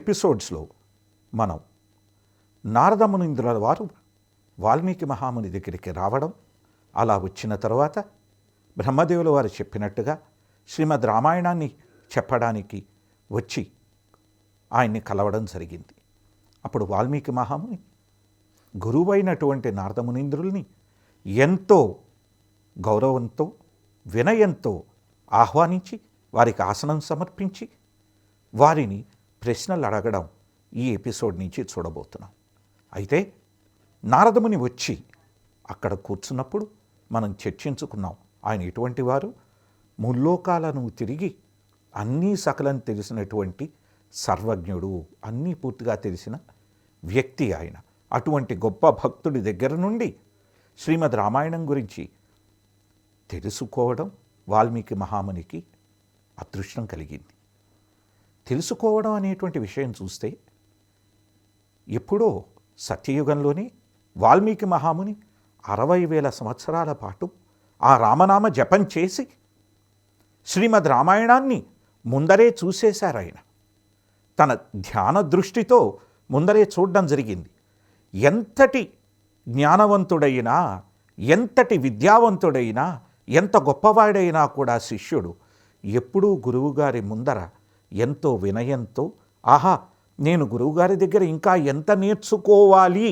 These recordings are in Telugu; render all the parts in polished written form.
ఎపిసోడ్స్లో మనం నారద మునీంద్రుల వారు వాల్మీకి మహాముని దగ్గరికి రావడం, అలా వచ్చిన తర్వాత బ్రహ్మదేవుల వారు చెప్పినట్టుగా శ్రీమద్ రామాయణాన్ని చెప్పడానికి వచ్చి ఆయన్ని కలవడం జరిగింది. అప్పుడు వాల్మీకి మహాముని గురువైనటువంటి నారద మునీంద్రుల్ని ఎంతో గౌరవంతో వినయంతో ఆహ్వానించి వారికి ఆసనం సమర్పించి వారిని ప్రశ్నలు అడగడం ఈ ఎపిసోడ్ నుంచి చూడబోతున్నాం. అయితే నారదముని వచ్చి అక్కడ కూర్చున్నప్పుడు మనం చర్చించుకున్నాం, ఆయన ఎటువంటి వారు, ముల్లోకాలను తిరిగి అన్నీ సకలం తెలిసినటువంటి సర్వజ్ఞుడు, అన్నీ పూర్తిగా తెలిసిన వ్యక్తి ఆయన. అటువంటి గొప్ప భక్తుడి దగ్గర నుండి శ్రీమద్ రామాయణం గురించి తెలుసుకోవడం వాల్మీకి మహామునికి అదృష్టం కలిగింది. తెలుసుకోవడం అనేటువంటి విషయం చూస్తే ఎప్పుడో సత్యయుగంలోనే వాల్మీకి మహాముని 60,000 సంవత్సరాల పాటు ఆ రామనామ జపం చేసి శ్రీమద్ రామాయణాన్ని ముందరే చూసేశారు. ఆయన తన ధ్యాన దృష్టితో ముందరే చూడడం జరిగింది. ఎంతటి జ్ఞానవంతుడైనా, ఎంతటి విద్యావంతుడైనా, ఎంత గొప్పవాడైనా కూడా శిష్యుడు ఎప్పుడూ గురువుగారి ముందర ఎంతో వినయంతో, ఆహా నేను గురువుగారి దగ్గర ఇంకా ఎంత నేర్చుకోవాలి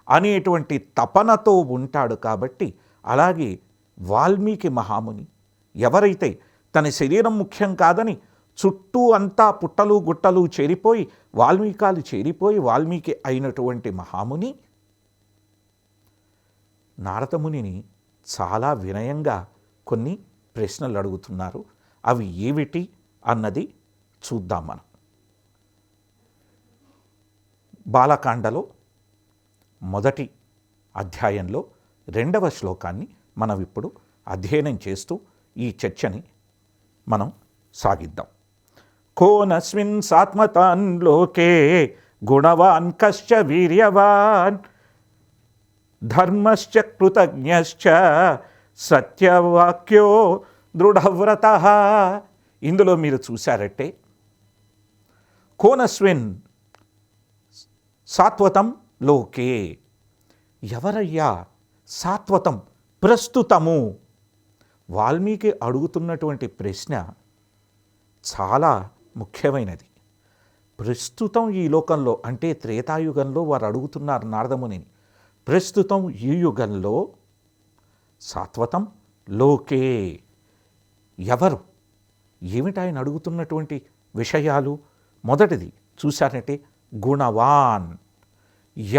అనేటువంటి తపనతో ఉంటాడు. కాబట్టి అలాగే వాల్మీకి మహాముని ఎవరైతే తన శరీరం ముఖ్యం కాదని చుట్టూ అంతా పుట్టలు గుట్టలు చేరిపోయి వాల్మీకాలు చేరిపోయి వాల్మీకి అయినటువంటి మహాముని నారదమునిని చాలా వినయంగా కొన్ని ప్రశ్నలు అడుగుతున్నారు. అవి ఏమిటి అన్నది చూద్దాం మనం. బాలకాండలో మొదటి అధ్యాయంలో 2వ శ్లోకాన్ని మనం ఇప్పుడు అధ్యయనం చేస్తూ ఈ చర్చని మనం సాగిద్దాం. కోనస్మిన్ సాత్మతాన్ లోకే గుణవాన్ కశ్చ వీర్యవాన్ ధర్మశ్చ కృతజ్ఞశ్చ సత్యవాక్యో దృఢవ్రతః. ఇందులో మీరు చూశారంటే కోనస్మిన్ సాత్వతం లోకే, ఎవరయ్యా సాత్వతం, ప్రస్తుతము. వాల్మీకి అడుగుతున్నటువంటి ప్రశ్న చాలా ముఖ్యమైనది. ప్రస్తుతం ఈ లోకంలో అంటే త్రేతాయుగంలో వారు అడుగుతున్నారు నారదమునిని. ప్రస్తుతం ఈ యుగంలో సాత్వతం లోకే ఎవరు, ఏమిటి ఆయన అడుగుతున్నటువంటి విషయాలు? మొదటిది చూశారంటే గుణవాన్,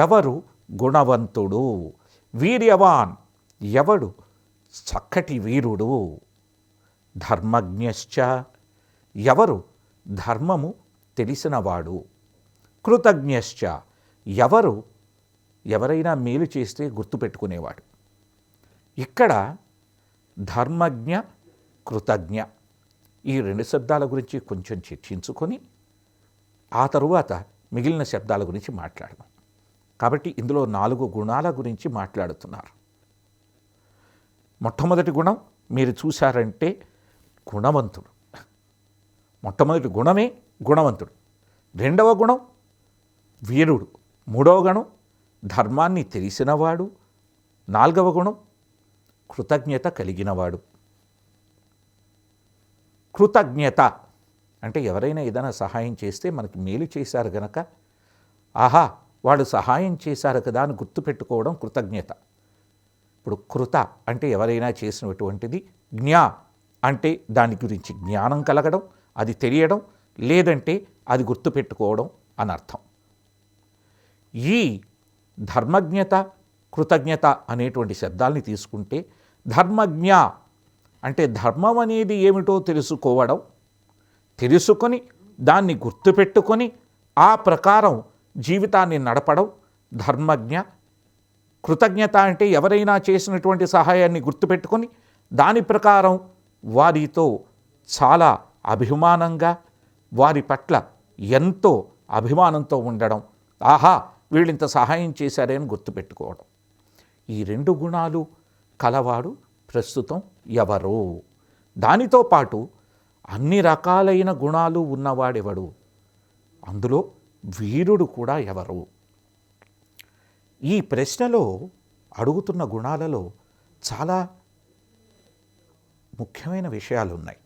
ఎవరు గుణవంతుడు, వీర్యవాన్, ఎవడు చక్కటి వీరుడు, ధర్మజ్ఞశ్చ, ఎవరు ధర్మము తెలిసినవాడు, కృతజ్ఞశ్చ, ఎవరైనా మేలు చేస్తే గుర్తుపెట్టుకునేవాడు. ఇక్కడ ధర్మజ్ఞ కృతజ్ఞ ఈ 2 శబ్దాల గురించి కొంచెం చర్చించుకొని ఆ తరువాత మిగిలిన శబ్దాల గురించి మాట్లాడదాం. కాబట్టి ఇందులో 4 గుణాల గురించి మాట్లాడుతున్నారు. మొట్టమొదటి గుణం మీరు చూశారంటే గుణవంతుడు. మొట్టమొదటి గుణమే గుణవంతుడు. 2వ గుణం వీరుడు. 3వ గుణం ధర్మాన్ని తెలిసినవాడు. 4వ గుణం కృతజ్ఞత కలిగినవాడు. కృతజ్ఞత అంటే ఎవరైనా ఏదైనా సహాయం చేస్తే మనకి మేలు చేశారు గనక, ఆహా వాడు సహాయం చేశారు కదా అని గుర్తుపెట్టుకోవడం కృతజ్ఞత. ఇప్పుడు కృత అంటే ఎవరైనా చేసినటువంటిది, జ్ఞా అంటే దాని గురించి జ్ఞానం కలగడం, అది తెలియడం, లేదంటే అది గుర్తుపెట్టుకోవడం అనర్థం. ఈ ధర్మజ్ఞత కృతజ్ఞత అనేటువంటి శబ్దాల్ని తీసుకుంటే ధర్మజ్ఞ అంటే ధర్మం అనేది ఏమిటో తెలుసుకోవడం, తెలుసుకొని దాన్ని గుర్తుపెట్టుకొని ఆ ప్రకారం జీవితాన్ని నడపడం ధర్మజ్ఞ. కృతజ్ఞత అంటే ఎవరైనా చేసినటువంటి సహాయాన్ని గుర్తుపెట్టుకొని దాని ప్రకారం వారితో చాలా అభిమానంగా, వారి పట్ల ఎంతో అభిమానంతో ఉండడం, ఆహా వీళ్ళింత సహాయం చేశారే అని గుర్తుపెట్టుకోవడం. ఈ 2 గుణాలు కలవాడు ప్రస్తుతం ఎవరు? దానితో పాటు అన్ని రకాలైన గుణాలు ఉన్నవాడెవడు? అందులో వీరుడు కూడా ఎవరు? ఈ ప్రశ్నలో అడుగుతున్న గుణాలలో చాలా ముఖ్యమైన విషయాలు ఉన్నాయి.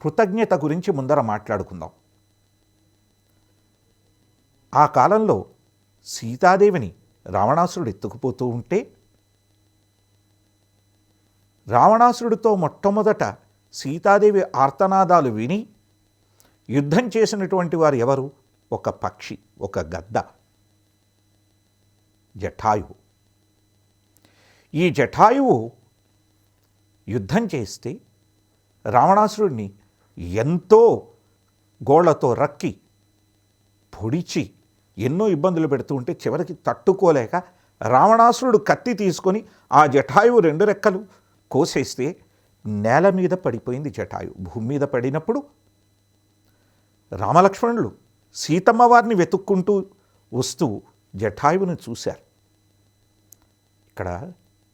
కృతజ్ఞత గురించి ముందర మాట్లాడుకుందాం. ఆ కాలంలో సీతాదేవిని రావణాసురుడు ఎత్తుకుపోతూ ఉంటే రావణాసురుడితో మొట్టమొదట సీతాదేవి ఆర్తనాదాలు విని యుద్ధం చేసినటువంటి వారు ఎవరు? ఒక పక్షి, ఒక గద్ద, జటాయువు. ఈ జటాయువు యుద్ధం చేస్తే రావణాసురుడిని ఎంతో గోళ్లతో రక్కి పొడిచి ఎన్నో ఇబ్బందులు పెడుతూ ఉంటే చివరికి తట్టుకోలేక రావణాసురుడు కత్తి తీసుకొని ఆ జటాయువు 2 రెక్కలు కోసేస్తే నేల మీద పడిపోయింది జటాయువు. భూమి మీద పడినప్పుడు రామలక్ష్మణులు సీతమ్మ వారిని వెతుక్కుంటూ వస్తూ జటాయువును చూశారు. ఇక్కడ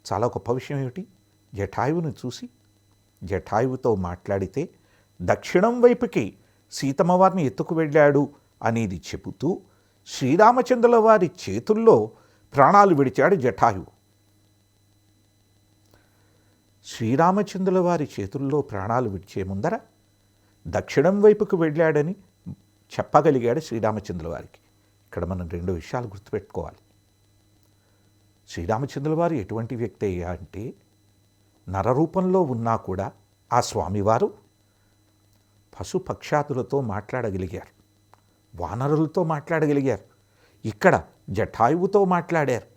చాలా గొప్ప విషయం ఏమిటి? జటాయువును చూసి జటాయువుతో మాట్లాడితే దక్షిణం వైపుకి సీతమ్మ వారిని ఎత్తుకు వెళ్ళాడు అనేది చెబుతూ శ్రీరామచంద్రుల వారి చేతుల్లో ప్రాణాలు విడిచాడు జటాయువు. శ్రీరామచంద్రుల వారి చేతుల్లో ప్రాణాలు విడిచే ముందర దక్షిణం వైపుకు వెళ్ళాడని చెప్పగలిగాడు శ్రీరామచంద్రుల వారికి. ఇక్కడ మనం 2 విషయాలు గుర్తుపెట్టుకోవాలి. శ్రీరామచంద్రుల వారు ఎటువంటి వ్యక్తి అయ్యా అంటే నరరూపంలో ఉన్నా కూడా ఆ స్వామివారు పశుపక్షాదులతో మాట్లాడగలిగారు, వానరులతో మాట్లాడగలిగారు, ఇక్కడ జటాయువుతో మాట్లాడారు.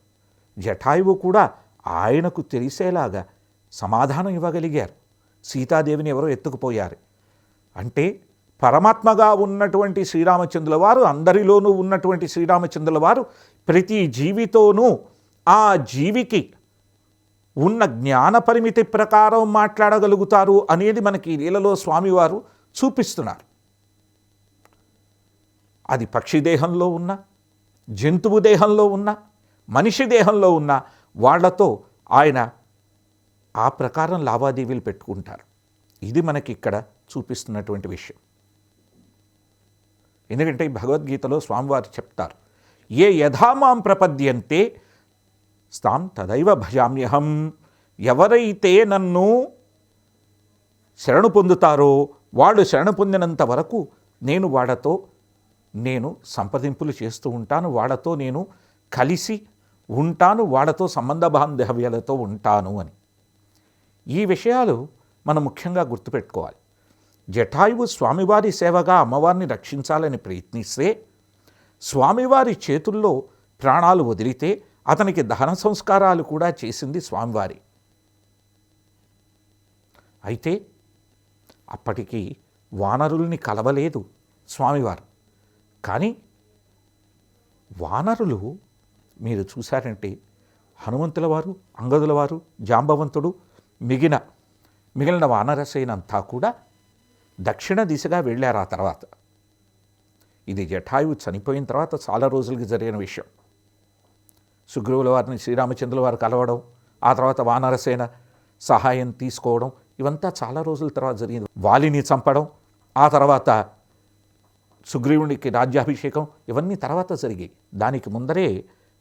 జటాయువు కూడా ఆయనకు తెలిసేలాగా సమాధానం ఇవ్వగలిగారు. సీతాదేవిని ఎవరో ఎత్తుకుపోయారు అంటే పరమాత్మగా ఉన్నటువంటి శ్రీరామచంద్రుల వారు, అందరిలోనూ ఉన్నటువంటి శ్రీరామచంద్రుల వారు ప్రతి జీవితోనూ ఆ జీవికి ఉన్న జ్ఞాన పరిమితి ప్రకారం మాట్లాడగలుగుతారు అనేది మనకి లీలలో స్వామివారు చూపిస్తున్నారు. అది పక్షి దేహంలో ఉన్న, జంతువు దేహంలో ఉన్న, మనిషి దేహంలో ఉన్న వాళ్లతో ఆయన ఆ ప్రకారం లావాదేవీలు పెట్టుకుంటారు. ఇది మనకి ఇక్కడ చూపిస్తున్నటువంటి విషయం. ఎందుకంటే భగవద్గీతలో స్వామివారు చెప్తారు, ఏ యథామాం ప్రపద్యంతే స్తాం తదైవ భజామ్యహం. ఎవరైతే నన్ను శరణు పొందుతారో వాళ్ళు శరణు పొందినంత వరకు నేను వాళ్ళతో సంప్రదింపులు చేస్తూ ఉంటాను, వాళ్ళతో నేను కలిసి ఉంటాను, వాళ్ళతో సంబంధ బాంధవ్యాలతో ఉంటాను అని. ఈ విషయాలు మనం ముఖ్యంగా గుర్తుపెట్టుకోవాలి. జటాయువు స్వామివారి సేవగా అమ్మవారిని రక్షించాలని ప్రయత్నిస్తే స్వామివారి చేతుల్లో ప్రాణాలు వదిలితే అతనికి దహన సంస్కారాలు కూడా చేసింది స్వామివారి. అయితే అప్పటికి వానరుల్ని కలవలేదు స్వామివారు. కానీ వానరులు మీరు చూశారంటే హనుమంతుల వారు, అంగదుల వారు, జాంబవంతుడు, మిగిలిన వానరసేనంతా కూడా దక్షిణ దిశగా వెళ్ళారు. ఆ తర్వాత ఇది జటాయువు చనిపోయిన తర్వాత చాలా రోజులకి జరిగిన విషయం. సుగ్రీవుల వారిని శ్రీరామచంద్రుల వారు కలవడం, ఆ తర్వాత వానరసేన సహాయం తీసుకోవడం, ఇవంతా చాలా రోజుల తర్వాత జరిగింది. వాలిని చంపడం, ఆ తర్వాత సుగ్రీవునికి రాజ్యాభిషేకం, ఇవన్నీ తర్వాత జరిగాయి. దానికి ముందరే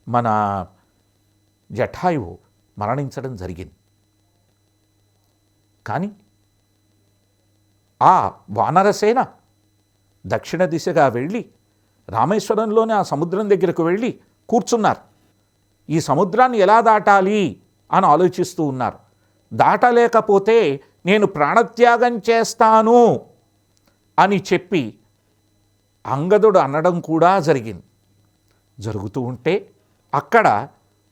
మన జటాయువు మరణించడం జరిగింది. కానీ ఆ వానరసేన దక్షిణ దిశగా వెళ్ళి రామేశ్వరంలోనే ఆ సముద్రం దగ్గరకు వెళ్ళి కూర్చున్నారు. ఈ సముద్రాన్ని ఎలా దాటాలి అని ఆలోచిస్తూ ఉన్నారు. దాటలేకపోతే నేను ప్రాణత్యాగం చేస్తాను అని చెప్పి అంగదుడు అనడం కూడా జరిగింది. జరుగుతూ ఉంటే అక్కడ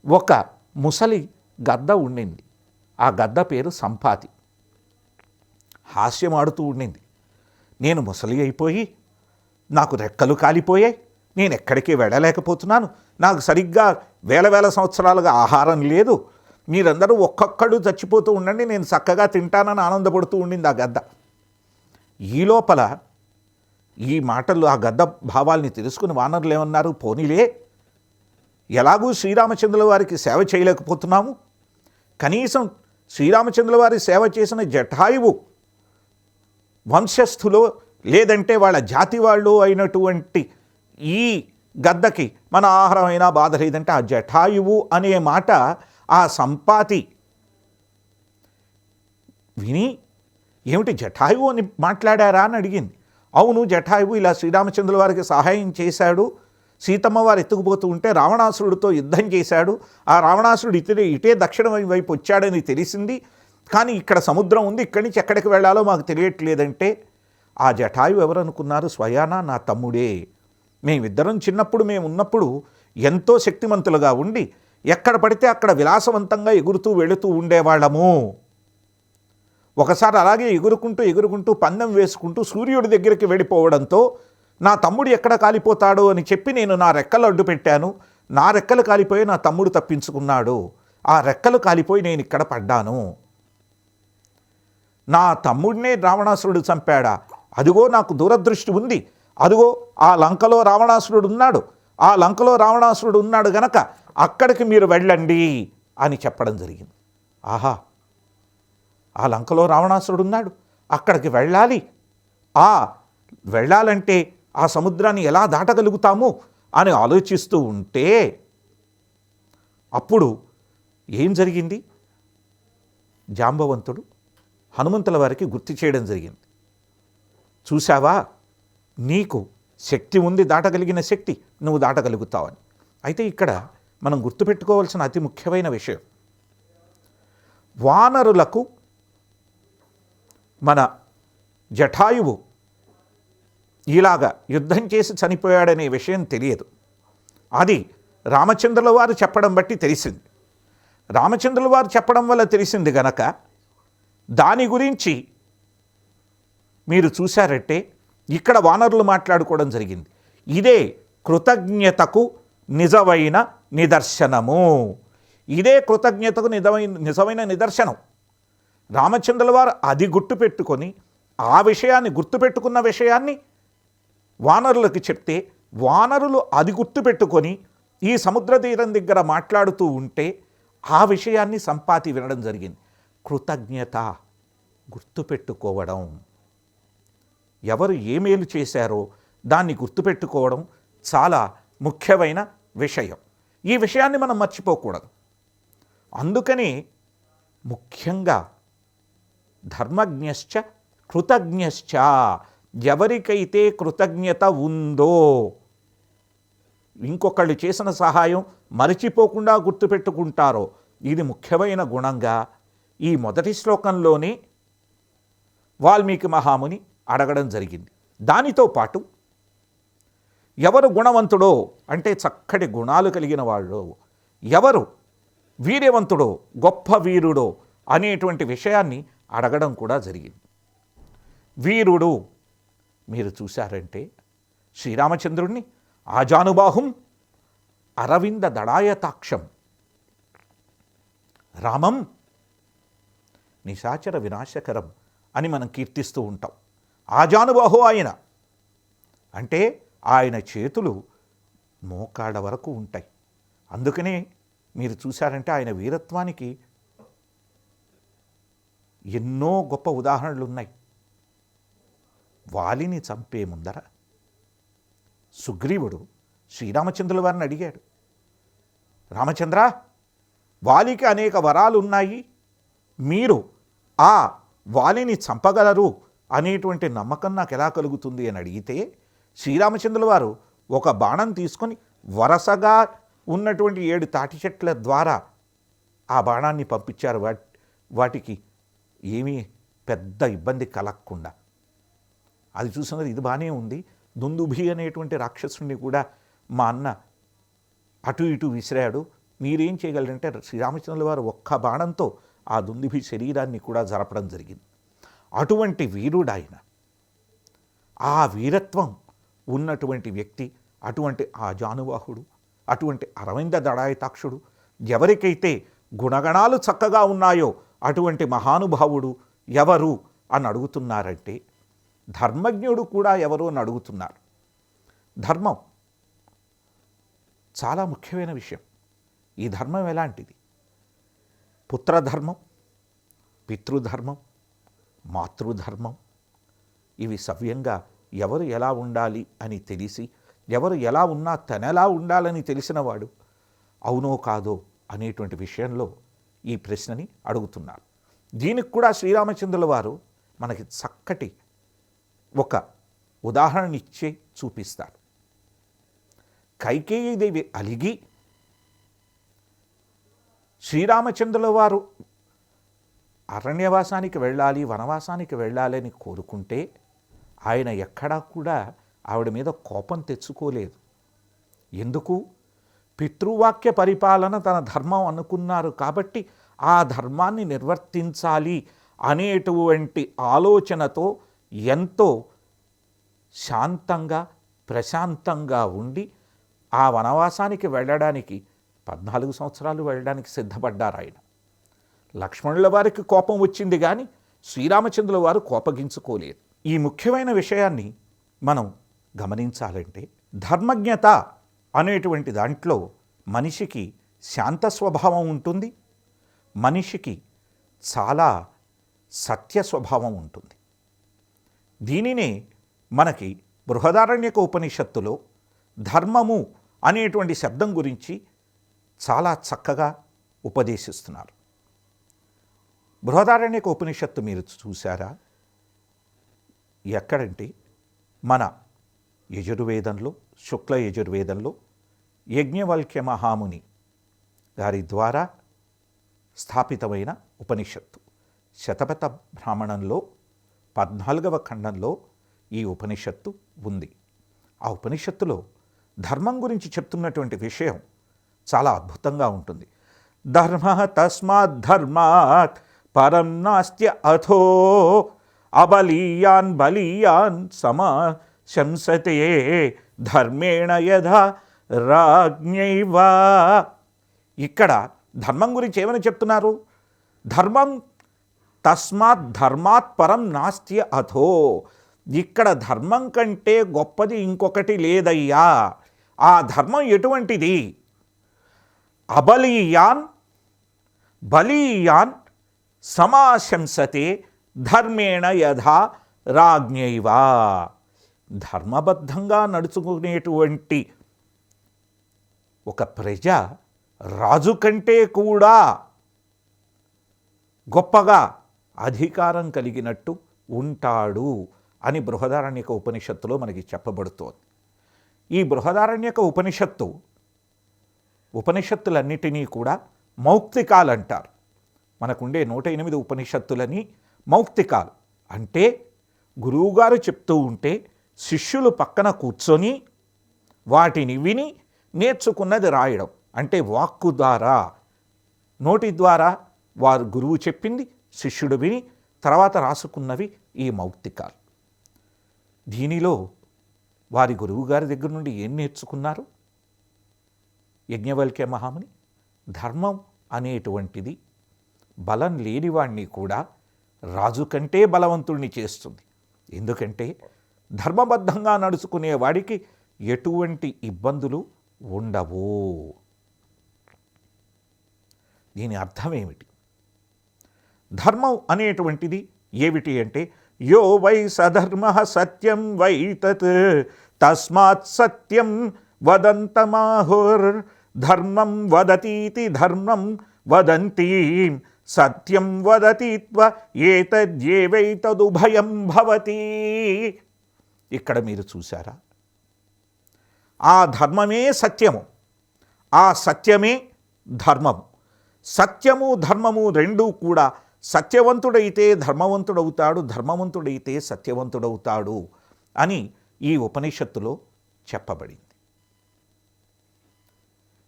ఒక ముసలి గద్ద ఉండింది. ఆ గద్ద పేరు సంపాతి. హాస్యమాడుతూ ఉండింది. నేను ముసలి అయిపోయి నాకు రెక్కలు కాలిపోయాయి, నేను ఎక్కడికి వెళ్ళలేకపోతున్నాను, నాకు సరిగ్గా వేల సంవత్సరాలుగా ఆహారం లేదు, మీరందరూ ఒక్కొక్కడు చచ్చిపోతూ ఉండండి, నేను చక్కగా తింటానని ఆనందపడుతూ ఉండింది ఆ గద్ద. ఈ లోపల ఈ మాటలు ఆ గద్ద భావాల్ని తెలుసుకుని వానరులు ఏమన్నారు, పోనీలే ఎలాగూ శ్రీరామచంద్రుల వారికి సేవ చేయలేకపోతున్నాము, కనీసం శ్రీరామచంద్రుల వారి సేవ చేసిన జటాయువు వంశస్థులో లేదంటే వాళ్ళ జాతి వాళ్ళు అయినటువంటి ఈ గద్దకి మన ఆహారమైనా బాధ లేదంటే ఆ జటాయువు అనే మాట ఆ సంపాతి విని ఏమిటి జటాయువు అని మాట్లాడారా అని అడిగింది. అవును, జటాయువు ఇలా శ్రీరామచంద్రుల వారికి సహాయం చేశాడు. సీతమ్మ వారు ఎత్తుకుపోతూ ఉంటే రావణాసురుడితో యుద్ధం చేశాడు. ఆ రావణాసురుడు ఇటే దక్షిణ వైపు వచ్చాడని తెలిసింది. కానీ ఇక్కడ సముద్రం ఉంది, ఇక్కడి నుంచి ఎక్కడికి వెళ్ళాలో మాకు తెలియట్లేదంటే ఆ జటాయువు ఎవరనుకున్నారు? స్వయానా నా తమ్ముడే. మేమిద్దరం చిన్నప్పుడు మేము ఉన్నప్పుడు ఎంతో శక్తిమంతులుగా ఉండి ఎక్కడ పడితే అక్కడ విలాసవంతంగా ఎగురుతూ వెళుతూ ఉండేవాళ్ళము. ఒకసారి అలాగే ఎగురుకుంటూ పందెం వేసుకుంటూ సూర్యుడి దగ్గరికి వెళ్ళిపోవడంతో నా తమ్ముడు ఎక్కడ కాలిపోతాడో అని చెప్పి నేను నా రెక్కలు అడ్డు పెట్టాను. నా రెక్కలు కాలిపోయి నా తమ్ముడు తప్పించుకున్నాడు. ఆ రెక్కలు కాలిపోయి నేను ఇక్కడ పడ్డాను. నా తమ్ముడినే రావణాసురుడు చంపాడా? అదిగో నాకు దూరదృష్టి ఉంది. అదిగో ఆ లంకలో రావణాసురుడు ఉన్నాడు. ఆ లంకలో రావణాసురుడు ఉన్నాడు గనక అక్కడికి మీరు వెళ్ళండి అని చెప్పడం జరిగింది. ఆహా, ఆ లంకలో రావణాసురుడు ఉన్నాడు, అక్కడికి వెళ్ళాలి. వెళ్ళాలంటే ఆ సముద్రాన్ని ఎలా దాటగలుగుతాము అని ఆలోచిస్తూ ఉంటే అప్పుడు ఏం జరిగింది? జాంబవంతుడు హనుమంతుల వారికి గుర్తు చేయడం జరిగింది. చూసావా, నీకు శక్తి ఉంది, దాటగలిగిన శక్తి, నువ్వు దాటగలుగుతావని. అయితే ఇక్కడ మనం గుర్తుపెట్టుకోవాల్సిన అతి ముఖ్యమైన విషయం, వానరులకు మన జటాయువు ఇలాగా యుద్ధం చేసి చనిపోయాడనే విషయం తెలియదు. అది రామచంద్రుల వారు చెప్పడం బట్టి తెలిసింది. రామచంద్రుల వారు చెప్పడం వల్ల తెలిసింది గనక దాని గురించి మీరు చూశారంటే ఇక్కడ వానరులు మాట్లాడుకోవడం జరిగింది. ఇదే కృతజ్ఞతకు నిజమైన నిదర్శనము. ఇదే కృతజ్ఞతకు నిజమైన నిదర్శనం. రామచంద్రుల వారు అది గుర్తుపెట్టుకొని ఆ విషయాన్ని గుర్తుపెట్టుకున్న విషయాన్ని వానరులకు చెప్తే వానరులు అది గుర్తుపెట్టుకొని ఈ సముద్ర తీరం దగ్గర మాట్లాడుతూ ఉంటే ఆ విషయాన్ని సంపాతి వినడం జరిగింది. కృతజ్ఞత, గుర్తుపెట్టుకోవడం, ఎవరు ఏ మేలు చేశారో దాన్ని గుర్తుపెట్టుకోవడం చాలా ముఖ్యమైన విషయం. ఈ విషయాన్ని మనం మర్చిపోకూడదు. అందుకని ముఖ్యంగా ధర్మజ్ఞశ్చ కృతజ్ఞశ్చ, ఎవరికైతే కృతజ్ఞత ఉందో, ఇంకొకళ్ళు చేసిన సహాయం మరిచిపోకుండా గుర్తుపెట్టుకుంటారో, ఇది ముఖ్యమైన గుణంగా ఈ మొదటి శ్లోకంలోనే వాల్మీకి మహాముని అడగడం జరిగింది. దానితో పాటు ఎవరు గుణవంతుడో అంటే చక్కటి గుణాలు కలిగిన వాళ్ళు, ఎవరు వీర్యవంతుడో గొప్ప వీరుడో అనేటువంటి విషయాన్ని అడగడం కూడా జరిగింది. వీరుడు మీరు చూశారంటే శ్రీరామచంద్రుణ్ణి ఆజానుబాహుం అరవింద దడాయతాక్షం రామం నిశాచర వినాశకరం అని మనం కీర్తిస్తూ ఉంటాం. ఆజానుబాహు ఆయన అంటే ఆయన చేతులు మోకాళ్ళ వరకు ఉంటాయి. అందుకనే మీరు చూశారంటే ఆయన వీరత్వానికి ఎన్నో గొప్ప ఉదాహరణలు ఉన్నాయి. వాలిని చంపే ముందర సుగ్రీవుడు శ్రీరామచంద్రుల వారిని అడిగాడు, రామచంద్ర, వాలికి అనేక వరాలు ఉన్నాయి, మీరు ఆ వాలిని చంపగలరు అనేటువంటి నమ్మకం నాకు ఎలా కలుగుతుంది అని అడిగితే శ్రీరామచంద్రుల వారు ఒక బాణం తీసుకొని వరసగా ఉన్నటువంటి 7 తాటి చెట్ల ద్వారా ఆ బాణాన్ని పంపించారు. వాటికి ఏమీ పెద్ద ఇబ్బంది కలగకుండా. అది చూసినది ఇది బాగానే ఉంది. దుందుభి అనేటువంటి రాక్షసుడిని కూడా మా అన్న అటు ఇటు విసిరాడు, మీరేం చేయగలరంటే శ్రీరామచంద్రుల వారు ఒక్క బాణంతో ఆ దుందుభి శరీరాన్ని కూడా జరపడం జరిగింది. అటువంటి వీరుడాయన, ఆ వీరత్వం ఉన్నటువంటి వ్యక్తి, అటువంటి ఆ జానువాహుడు, అటువంటి అరవింద దడాయతాక్షుడు, ఎవరికైతే గుణగణాలు చక్కగా ఉన్నాయో అటువంటి మహానుభావుడు ఎవరు అని అడుగుతున్నారంటే ధర్మజ్ఞుడు కూడా ఎవరు అని అడుగుతున్నారు. ధర్మం చాలా ముఖ్యమైన విషయం. ఈ ధర్మం ఎలాంటిది? పుత్రధర్మం, పితృధర్మం, మాతృధర్మం, ఇవి సవ్యంగా ఎవరు ఎలా ఉండాలి అని తెలిసి ఎవరు ఎలా ఉన్నా తనెలా ఉండాలని తెలిసినవాడు అవునో కాదో అనేటువంటి విషయంలో ఈ ప్రశ్నని అడుగుతున్నారు. దీనికి కూడా శ్రీరామచంద్రుల వారు మనకి చక్కటి ఒక ఉదాహరణ ఇచ్చి చూపిస్తారు. కైకేయీదేవి అలిగి శ్రీరామచంద్రుల వారు అరణ్యవాసానికి వెళ్ళాలి, వనవాసానికి వెళ్ళాలని కోరుకుంటే ఆయన ఎక్కడా కూడా ఆవిడ మీద కోపం తెచ్చుకోలేదు. ఎందుకు? పితృవాక్య పరిపాలన తన ధర్మం అనుకున్నారు కాబట్టి ఆ ధర్మాన్ని నిర్వర్తించాలి అనేటువంటి ఆలోచనతో ఎంతో శాంతంగా ప్రశాంతంగా ఉండి ఆ వనవాసానికి వెళ్ళడానికి 14 సంవత్సరాలు వెళ్ళడానికి సిద్ధపడ్డారు ఆయన. లక్ష్మణుల వారికి కోపం వచ్చింది కానీ శ్రీరామచంద్రుల వారు కోపగించుకోలేదు. ఈ ముఖ్యమైన విషయాన్ని మనం గమనించాలంటే ధర్మజ్ఞత అనేటువంటి దాంట్లో మనిషికి శాంత స్వభావం ఉంటుంది, మనిషికి చాలా సత్య స్వభావం ఉంటుంది. దీనినే మనకి బృహదారణ్యక ఉపనిషత్తులో ధర్మము అనేటువంటి శబ్దం గురించి చాలా చక్కగా ఉపదేశిస్తున్నారు. బృహదారణ్యక ఉపనిషత్తు మీరు చూసారా? ఎక్కడంటే మన యజుర్వేదంలో, శుక్ల యజుర్వేదంలో యజ్ఞవల్క్య మహాముని గారి ద్వారా స్థాపితమైన ఉపనిషత్తు. శతపథ బ్రాహ్మణంలో 14వ ఖండంలో ఈ ఉపనిషత్తు ఉంది. ఆ ఉపనిషత్తులో ధర్మం గురించి చెప్తున్నటువంటి విషయం చాలా అద్భుతంగా ఉంటుంది. ధర్మ తస్మాత్ ధర్మాత్ పరం నాస్త్య అథో అబలీయాన్ బలీయాన్ శంసతే ధర్మేణ యథా రాజ్ఞైవ. ఇక్కడ ధర్మం గురించి ఏమని చెప్తున్నారు? ధర్మం తస్మాత్ ధర్మాత్ పరం నాస్త్య అథో. ఇక్కడ ధర్మం కంటే గొప్పది ఇంకొకటి లేదయ్యా. ఆ ధర్మం ఎటువంటిది? అబలీయాన్ బలీయాన్ సమాశంసతే ధర్మేణ యథా రాజ్ఞైవ. ధర్మబద్ధంగా నడుచుకునేటువంటి ఒక ప్రజ రాజు కంటే కూడా గొప్పగా అధికారం కలిగినట్టు ఉంటాడు అని బృహదారణ్యక ఉపనిషత్తులో మనకి చెప్పబడుతోంది. ఈ బృహదారణ్యక ఉపనిషత్తులన్నిటినీ కూడా మౌక్తికాలు అంటారు. మనకుండే 108 ఉపనిషత్తులని మౌక్తికాలు అంటే గురువుగారు చెప్తూ ఉంటే శిష్యులు పక్కన కూర్చొని వాటిని విని నేర్చుకున్నది రాయడం. అంటే వాక్కు ద్వారా, నోటి ద్వారా వారు గురువు చెప్పింది శిష్యుడు విని తర్వాత రాసుకున్నవి ఈ మౌక్తికాలు. దీనిలో వారి గురువుగారి దగ్గర నుండి ఏం నేర్చుకున్నారు? యజ్ఞవల్క్య మహాముని ధర్మం అనేటువంటిది బలం లేనివాణ్ణి కూడా రాజు కంటే బలవంతుణ్ణి చేస్తుంది. ఎందుకంటే ధర్మబద్ధంగా నడుచుకునే వాడికి ఎటువంటి ఇబ్బందులు ఉండవు. దీని అర్థం ఏమిటి? ధర్మం అనేటువంటిది ఏమిటి అంటే యో వై సధర్మ సత్యం వై తత్ తస్మాత్ సత్యం వదంతమాహుర్ ధర్మం వదతీతి ధర్మం వదంతి సత్యం వదతిత్వ ఏతద్యేవైతదుభయం భవతి. ఇక్కడ మీరు చూసారా? ఆ ధర్మమే సత్యము, ఆ సత్యమే ధర్మము. సత్యము ధర్మము రెండూ కూడా సత్యవంతుడైతే ధర్మవంతుడవుతాడు, ధర్మవంతుడైతే సత్యవంతుడవుతాడు అని ఈ ఉపనిషత్తులో చెప్పబడింది.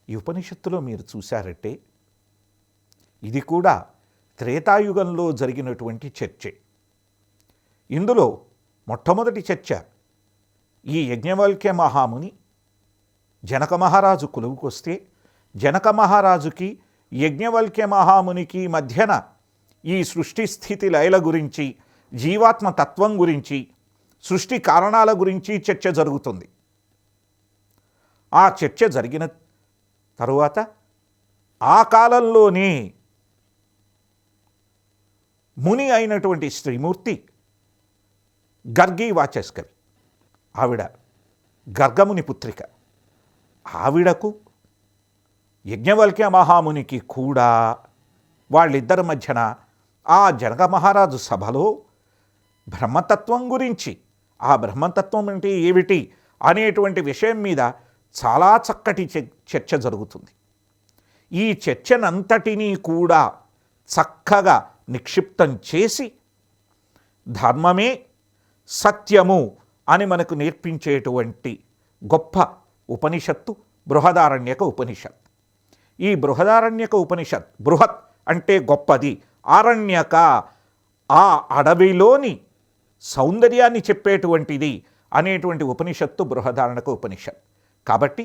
ఈ ఉపనిషత్తులో మీరు చూశారంటే ఇది కూడా త్రేతాయుగంలో జరిగినటువంటి చర్చే. ఇందులో మొట్టమొదటి చర్చ ఈ యజ్ఞవల్క్య మహాముని జనక మహారాజు కొలువుకొస్తే జనక మహారాజుకి యజ్ఞవల్క్య మహామునికి మధ్యన ఈ సృష్టి స్థితి లయల గురించి, జీవాత్మ తత్వం గురించి, సృష్టి కారణాల గురించి చర్చ జరుగుతుంది. ఆ చర్చ జరిగిన తరువాత ఆ కాలంలోనే ముని అయినటువంటి శ్రీమూర్తి గర్గి వాచస్కరి ఆవిడ గర్గముని పుత్రిక. ఆవిడకు యజ్ఞవల్క్య మహామునికి కూడా వాళ్ళిద్దరి మధ్యన ఆ జనక మహారాజు సభలో బ్రహ్మతత్వం గురించి, ఆ బ్రహ్మతత్వం అంటే ఏమిటి అనేటువంటి విషయం మీద చాలా చక్కటి చర్చ జరుగుతుంది. ఈ చర్చనంతటినీ కూడా చక్కగా నిక్షిప్తం చేసి ధర్మమే సత్యము అని మనకు నేర్పించేటువంటి గొప్ప ఉపనిషత్తు బృహదారణ్యక ఉపనిషత్. ఈ బృహదారణ్యక ఉపనిషత్, బృహత్ అంటే గొప్పది, ఆరణ్యక ఆ అడవిలోని సౌందర్యాన్ని చెప్పేటువంటిది అనేటువంటి ఉపనిషత్తు బృహదారణ్యక ఉపనిషత్. కాబట్టి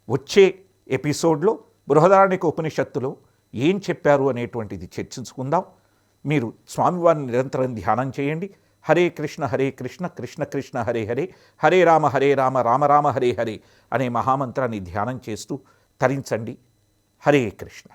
వచ్చే ఎపిసోడ్లో బృహదారణ్యక ఉపనిషత్తులో ఏం చెప్పారు అనేటువంటిది చర్చించుకుందాం. మీరు స్వామివారిని నిరంతరం ధ్యానం చేయండి. హరే కృష్ణ కృష్ణ కృష్ణ హరే హరే, హరే రామ రామ రామ హరే హరే అనే మహామంత్రాన్ని ధ్యానం చేస్తూ తరించండి. హరే కృష్ణ.